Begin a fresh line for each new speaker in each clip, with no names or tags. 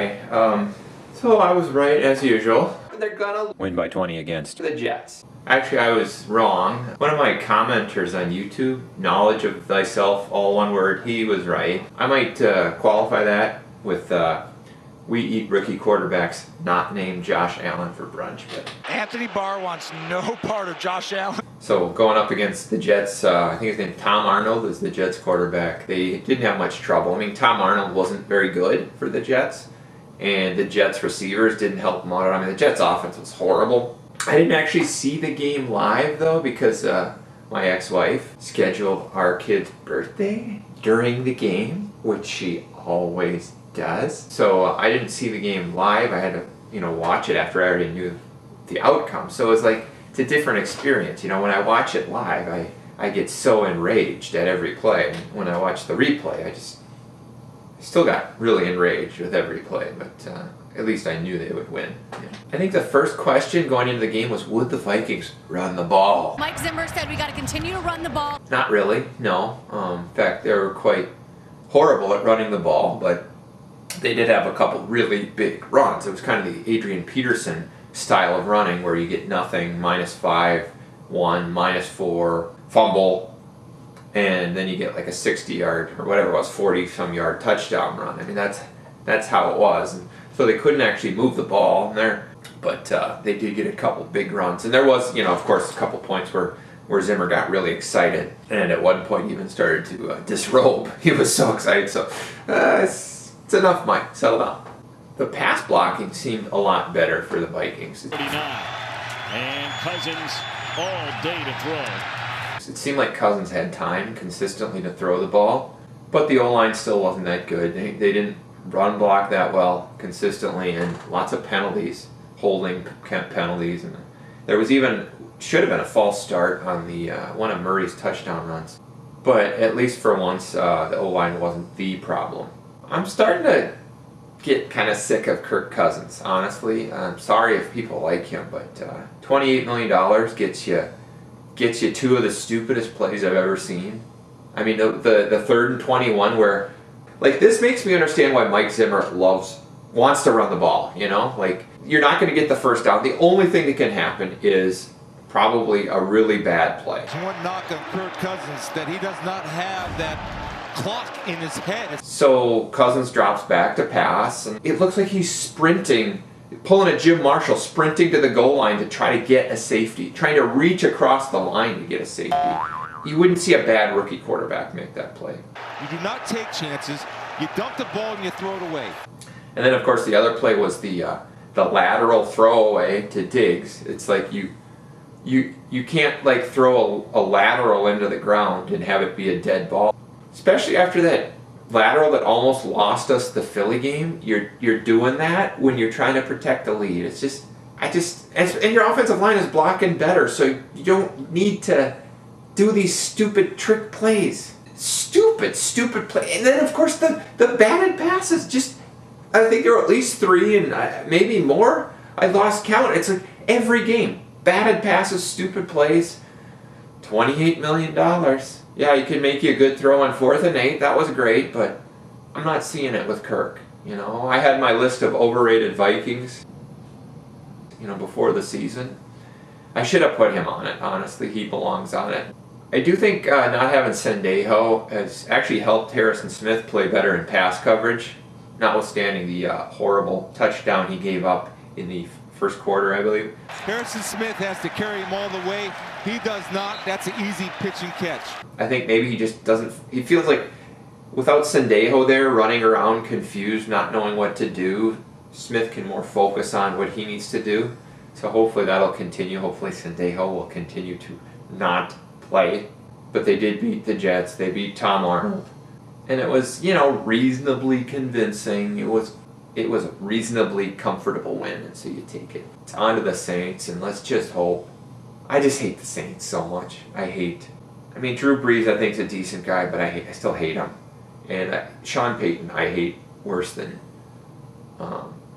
Hi. So I was right as usual. They're gonna
win by 20 against
the Jets. Actually, I was wrong. One of my commenters on YouTube, knowledge of thyself, all one word, he was right. I might qualify that with we eat rookie quarterbacks not named Josh Allen for brunch. But
Anthony Barr wants no part of Josh Allen.
So going up against the Jets, I think his name Tom Arnold is the Jets quarterback. They didn't have much trouble. I mean, Tom Arnold wasn't very good for the Jets, and the Jets receivers didn't help him out. I mean, the Jets offense was horrible. I didn't actually see the game live though because my ex-wife scheduled our kid's birthday during the game, which she always does. So I didn't see the game live. I had to, watch it after I already knew the outcome. So it was like, it's a different experience. When I watch it live, I get so enraged at every play. And when I watch the replay, I still got really enraged with every play, but at least I knew they would win. Yeah. I think the first question going into the game was, would the Vikings run the ball?
Mike Zimmer said we got to continue to run the ball.
Not really, no. In fact, they were quite horrible at running the ball, but they did have a couple really big runs. It was kind of the Adrian Peterson style of running where you get nothing, -5, 1, -4, fumble, and then you get like a 60-yard or whatever it was, 40-some yard touchdown run. I mean, that's how it was. And so they couldn't actually move the ball in there, but they did get a couple big runs. And there was, of course, a couple points where Zimmer got really excited, and at one point even started to disrobe. He was so excited. So it's enough, Mike. Settle down. The pass blocking seemed a lot better for the Vikings.
39, and Cousins all day to throw.
It seemed like Cousins had time consistently to throw the ball, but the O-line still wasn't that good. They didn't run block that well consistently, and lots of penalties, holding penalties, and there was should have been a false start on the one of Murray's touchdown runs. But at least for once, the O-line wasn't the problem. I'm starting to get kind of sick of Kirk Cousins, honestly. I'm sorry if people like him, but $28 million gets you two of the stupidest plays I've ever seen. I mean, the 3rd and 21 where, like, this makes me understand why Mike Zimmer wants to run the ball, Like, you're not going to get the first down. The only thing that can happen is probably a really bad play.
One knock on Kirk Cousins that he does not have that clock in his head.
So Cousins drops back to pass, and it looks like he's sprinting, pulling a Jim Marshall, sprinting to the goal line to try to get a safety, trying to reach across the line to get a safety. You wouldn't see a bad rookie quarterback make that play.
You do not take chances. You dump the ball and you throw it away.
And then, of course, the other play was the lateral throwaway to Diggs. It's like you can't like throw a lateral into the ground and have it be a dead ball. Especially after that lateral that almost lost us the Philly game. You're doing that when you're trying to protect the lead. And your offensive line is blocking better, so you don't need to do these stupid trick plays. Stupid play. And then, of course, the batted passes. I think there were at least 3 and maybe more. I lost count. It's like every game. Batted passes, stupid plays. $28 million. Yeah, you can make you a good throw on 4th and 8. That was great, but I'm not seeing it with Kirk. I had my list of overrated Vikings, before the season. I should have put him on it, honestly. He belongs on it. I do think not having Sendejo has actually helped Harrison Smith play better in pass coverage, notwithstanding the horrible touchdown he gave up in the first quarter, I believe.
Harrison Smith has to carry him all the way. He does not. That's an easy pitch and catch.
I think maybe he just doesn't. He feels like without Sendejo there running around confused, not knowing what to do, Smith can more focus on what he needs to do. So hopefully that'll continue. Hopefully Sendejo will continue to not play. But they did beat the Jets. They beat Tom Arnold. And it was, reasonably convincing. It was a reasonably comfortable win, and so you take it. It's on to the Saints, and let's just hope. I just hate the Saints so much. I mean, Drew Brees, I think, is a decent guy, but I still hate him. And Sean Payton, I hate worse than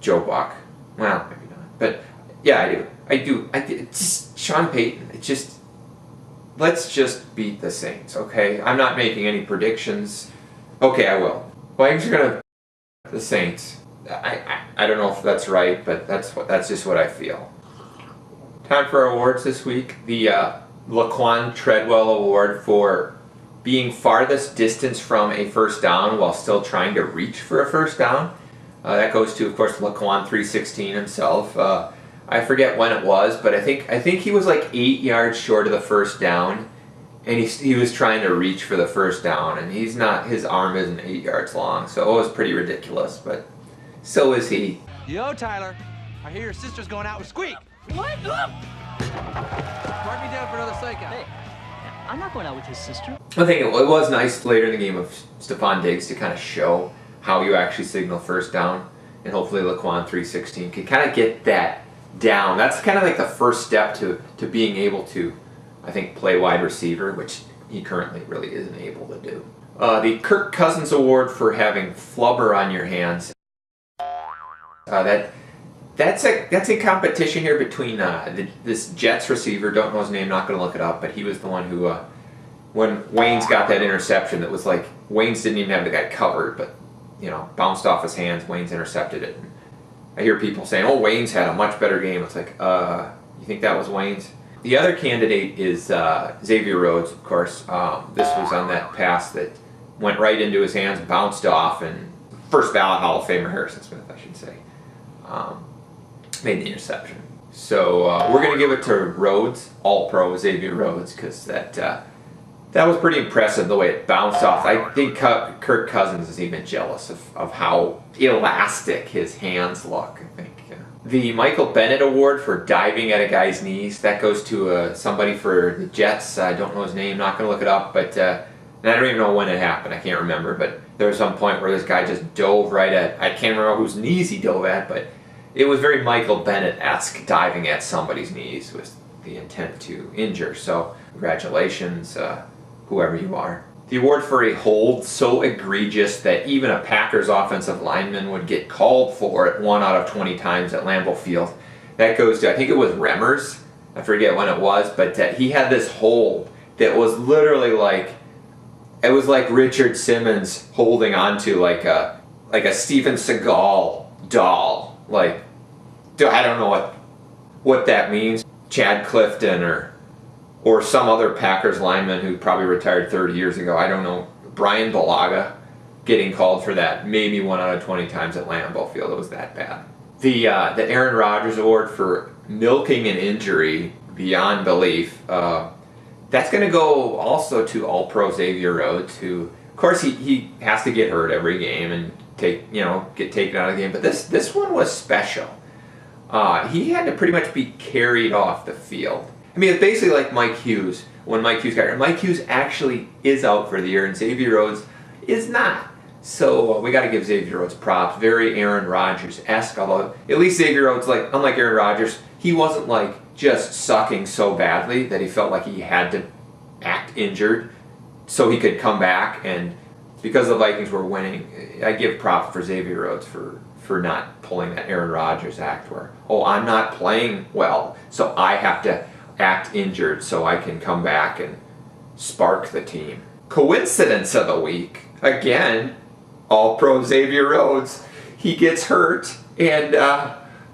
Joe Buck. Well, maybe not. But, yeah, I do. It's just Sean Payton. Let's just beat the Saints, okay? I'm not making any predictions. Okay, I will. Vikings are going to the Saints. I don't know if that's right, but that's just what I feel. Time for our awards this week. The Laquan Treadwell Award for being farthest distance from a first down while still trying to reach for a first down. That goes to, of course, Laquan 316 himself. I forget when it was, but I think he was like 8 yards short of the first down, and he was trying to reach for the first down, and his arm isn't 8 yards long, so it was pretty ridiculous, but so is he.
Yo, Tyler, I hear your sister's going out with Squeak.
What?
Mark me down for another strikeout.
Hey, I'm not going out with his sister.
I think it was nice later in the game of Stephon Diggs to kind of show how you actually signal first down, and hopefully Laquan 316 can kind of get that down. That's kind of like the first step to being able to, I think, play wide receiver, which he currently really isn't able to do. The Kirk Cousins Award for having Flubber on your hands. That's a competition here between this Jets receiver, don't know his name, not going to look it up, but he was the one who, when Waynes got that interception that was like, Waynes didn't even have the guy covered, but, bounced off his hands, Waynes intercepted it. And I hear people saying, oh, Waynes had a much better game. It's like, you think that was Waynes? The other candidate is Xavier Rhodes, of course. This was on that pass that went right into his hands, bounced off, and first ballot Hall of Famer Harrison Smith, I should say, made the interception. So we're going to give it to Rhodes, All-Pro Xavier Rhodes, because that was pretty impressive the way it bounced off. I think Kirk Cousins is even jealous of how elastic his hands look, I think. The Michael Bennett Award for diving at a guy's knees, that goes to somebody for the Jets. I don't know his name, not going to look it up, but and I don't even know when it happened. I can't remember, but there was some point where this guy just dove right at, I can't remember whose knees he dove at, but it was very Michael Bennett-esque, diving at somebody's knees with the intent to injure. So congratulations, whoever you are. The award for a hold so egregious that even a Packers offensive lineman would get called for it 1 out of 20 times at Lambeau Field. That goes to, I think it was Remmers. I forget when it was, but he had this hold that was literally like, it was like Richard Simmons holding onto like a Steven Seagal doll. Like, I don't know what that means. Chad Clifton or some other Packers lineman who probably retired 30 years ago. I don't know. Brian Balaga getting called for that maybe 1 out of 20 times at Lambeau Field. It was that bad. The Aaron Rodgers Award for milking an injury beyond belief. That's going to go also to All-Pro Xavier Rhodes, who, of course, he has to get hurt every game and get taken out of the game. But this one was special. He had to pretty much be carried off the field. I mean, it's basically like Mike Hughes, when Mike Hughes got hurt. Mike Hughes actually is out for the year, and Xavier Rhodes is not. So we got to give Xavier Rhodes props. Very Aaron Rodgers-esque, although at least Xavier Rhodes, unlike Aaron Rodgers, he wasn't just sucking so badly that he felt like he had to act injured so he could come back. And because the Vikings were winning, I give props for Xavier Rhodes for not pulling that Aaron Rodgers act where, oh, I'm not playing well, so I have to act injured so I can come back and spark the team. Coincidence of the week, again, All-Pro Xavier Rhodes. He gets hurt, and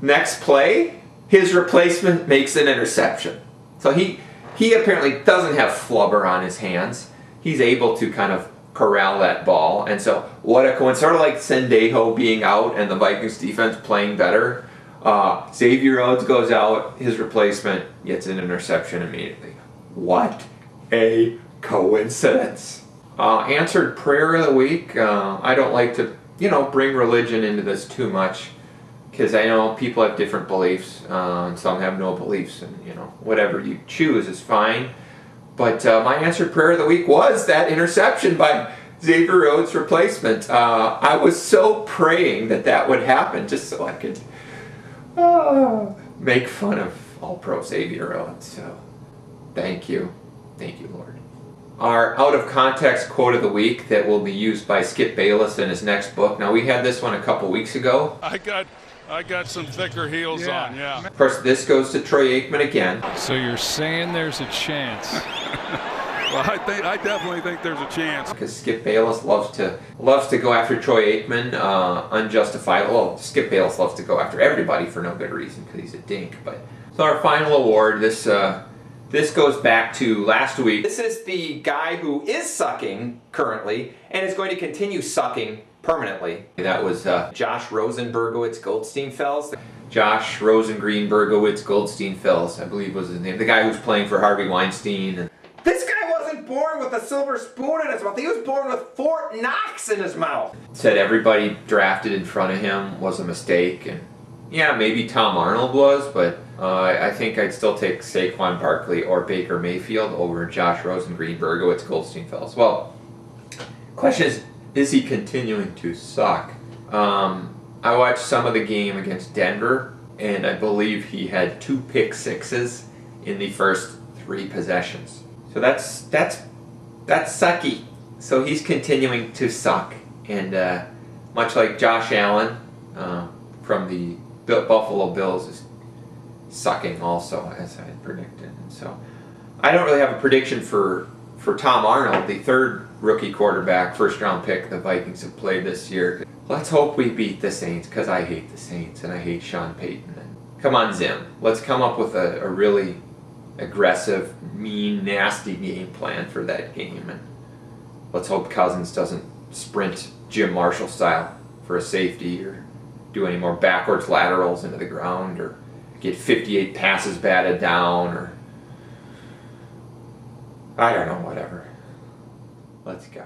next play, his replacement makes an interception. So he apparently doesn't have Flubber on his hands. He's able to kind of corral that ball, and so what a coincidence. Sort of like Sendejo being out and the Vikings defense playing better. Xavier Rhodes goes out, his replacement gets an interception immediately. What a coincidence. Answered prayer of the week. I don't like to, bring religion into this too much, because I know people have different beliefs, and some have no beliefs, and whatever you choose is fine. But my answered prayer of the week was that interception by Xavier Rhodes' replacement. I was so praying that would happen, just so I could make fun of All-Pro Xavier Rhodes. So thank you, Lord. Our out of context quote of the week that will be used by Skip Bayless in his next book. Now, we had this one a couple weeks ago.
I got some thicker heels on, yeah.
Of course, this goes to Troy Aikman again.
So you're saying there's a chance
Well, I definitely think there's a chance.
Because Skip Bayless loves to go after Troy Aikman, unjustified. Well, Skip Bayless loves to go after everybody for no good reason because he's a dink. But so our final award, this goes back to last week. This is the guy who is sucking currently and is going to continue sucking permanently. That was Josh Rosenbergowitz-Goldsteinfels. Josh Rosengreen-Bergowitz-Goldsteinfels, I believe was his name. The guy who's playing for Harvey Weinstein. And this guy wasn't born with a silver spoon in his mouth. He was born with Fort Knox in his mouth. Said everybody drafted in front of him was a mistake. And yeah, maybe Tom Arnold was, but I think I'd still take Saquon Barkley or Baker Mayfield over Josh Rosengreen-Bergowitz-Goldsteinfels. Well, question is he continuing to suck? I watched some of the game against Denver, and I believe he had 2 pick sixes in the first 3 possessions. So that's sucky. So he's continuing to suck, and much like Josh Allen from the Buffalo Bills is sucking also, as I had predicted. And so I don't really have a prediction for Tom Arnold, the 3rd rookie quarterback, first-round pick the Vikings have played this year. Let's hope we beat the Saints, because I hate the Saints and I hate Sean Payton. And come on, Zim. Let's come up with a really aggressive, mean, nasty game plan for that game. And let's hope Cousins doesn't sprint Jim Marshall style for a safety or do any more backwards laterals into the ground or get 58 passes batted down or I don't know, whatever. Let's go.